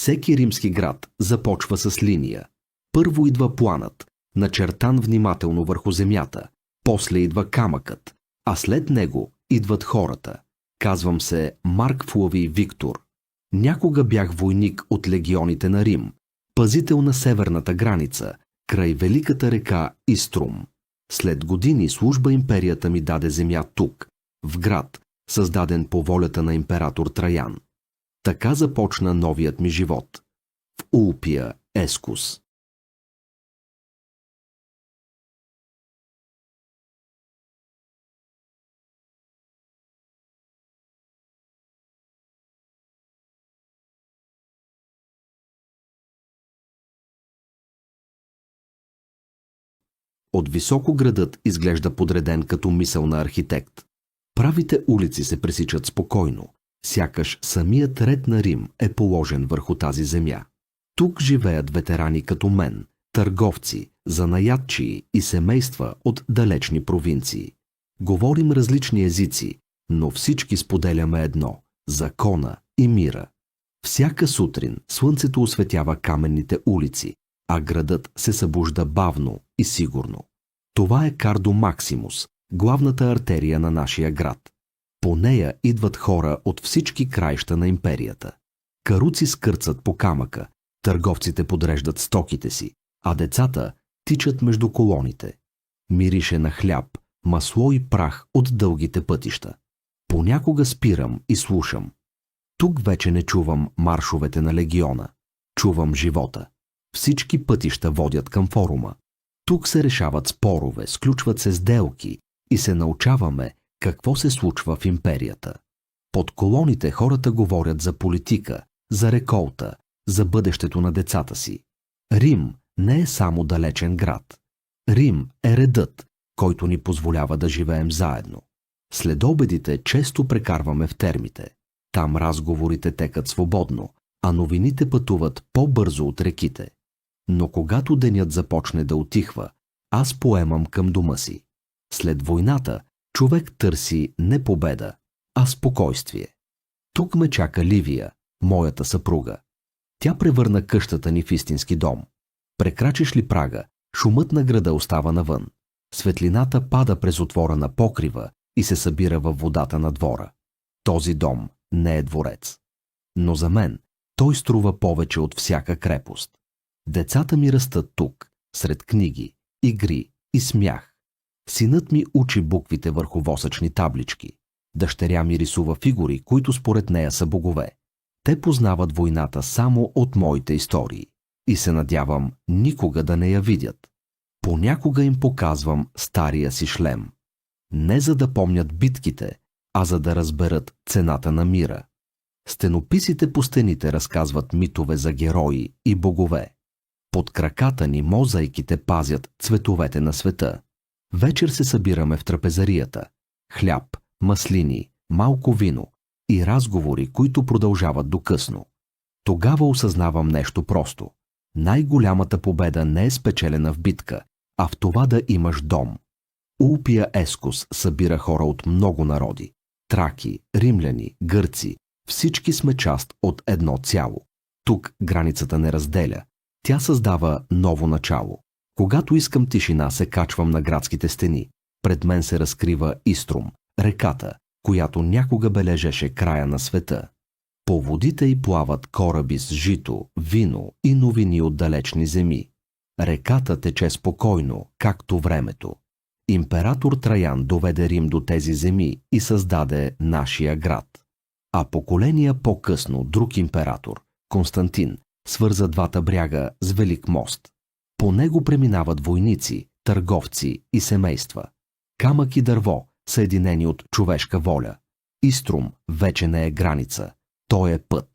Всеки римски град започва с линия. Първо идва планът, начертан внимателно върху земята, после идва камъкът, а след него идват хората. Казвам се Марк Флавий Виктор. Някога бях войник от легионите на Рим, пазител на северната граница, край великата река Иструм. След години служба империята ми даде земя тук, в град, създаден по волята на император Траян. Така започна новият ми живот. В Улпия Ескус. От високо градът изглежда подреден като мисъл на архитект. Правите улици се пресичат спокойно, сякаш самият ред на Рим е положен върху тази земя. Тук живеят ветерани като мен, търговци, занаятчии и семейства от далечни провинции. Говорим различни езици, но всички споделяме едно – закона и мира. Всяка сутрин слънцето осветява каменните улици, а градът се събужда бавно и сигурно. Това е Кардо Максимус, главната артерия на нашия град. По нея идват хора от всички краища на империята. Каруци скърцат по камъка, търговците подреждат стоките си, а децата тичат между колоните. Мирише на хляб, масло и прах от дългите пътища. Понякога спирам и слушам. Тук вече не чувам маршовете на легиона. Чувам живота. Всички пътища водят към форума. Тук се решават спорове, сключват се сделки и се научаваме какво се случва в империята. Под колоните хората говорят за политика, за реколта, за бъдещето на децата си. Рим не е само далечен град. Рим е редът, който ни позволява да живеем заедно. Следобедите често прекарваме в термите. Там разговорите текат свободно, а новините пътуват по-бързо от реките. Но когато денят започне да утихва, аз поемам към дома си. След войната човек търси не победа, а спокойствие. Тук ме чака Ливия, моята съпруга. Тя превърна къщата ни в истински дом. Прекрачиш ли прага, шумът на града остава навън. Светлината пада през отвора на покрива и се събира във водата на двора. Този дом не е дворец. Но за мен той струва повече от всяка крепост. Децата ми растат тук, сред книги, игри и смях. Синът ми учи буквите върху восъчни таблички. Дъщеря ми рисува фигури, които според нея са богове. Те познават войната само от моите истории и се надявам никога да не я видят. Понякога им показвам стария си шлем. Не за да помнят битките, а за да разберат цената на мира. Стенописите по стените разказват митове за герои и богове. Под краката ни мозайките пазят цветовете на света. Вечер се събираме в трапезарията. Хляб, маслини, малко вино и разговори, които продължават до късно. Тогава осъзнавам нещо просто. Най-голямата победа не е спечелена в битка, а в това да имаш дом. Улпия Ескус събира хора от много народи. Траки, римляни, гърци. Всички сме част от едно цяло. Тук границата не разделя. Тя създава ново начало. Когато искам тишина, се качвам на градските стени. Пред мен се разкрива Иструм, реката, която някога бележеше края на света. По водите й плават кораби с жито, вино и новини от далечни земи. Реката тече спокойно, както времето. Император Траян доведе Рим до тези земи и създаде нашия град. А поколения по-късно друг император, Константин, свърза двата бряга с велик мост. По него преминават войници, търговци и семейства. Камък и дърво, съединени от човешка воля. Иструм вече не е граница, той е път.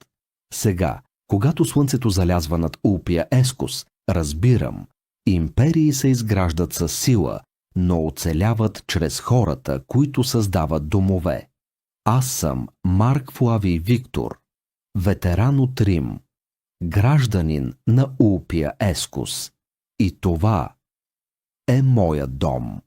Сега, когато слънцето залязва над Улпия Ескус, разбирам, империи се изграждат със сила, но оцеляват чрез хората, които създават домове. Аз съм Марк Флавий Виктор, ветеран от Рим, гражданин на Улпия Ескус. И това е моят дом.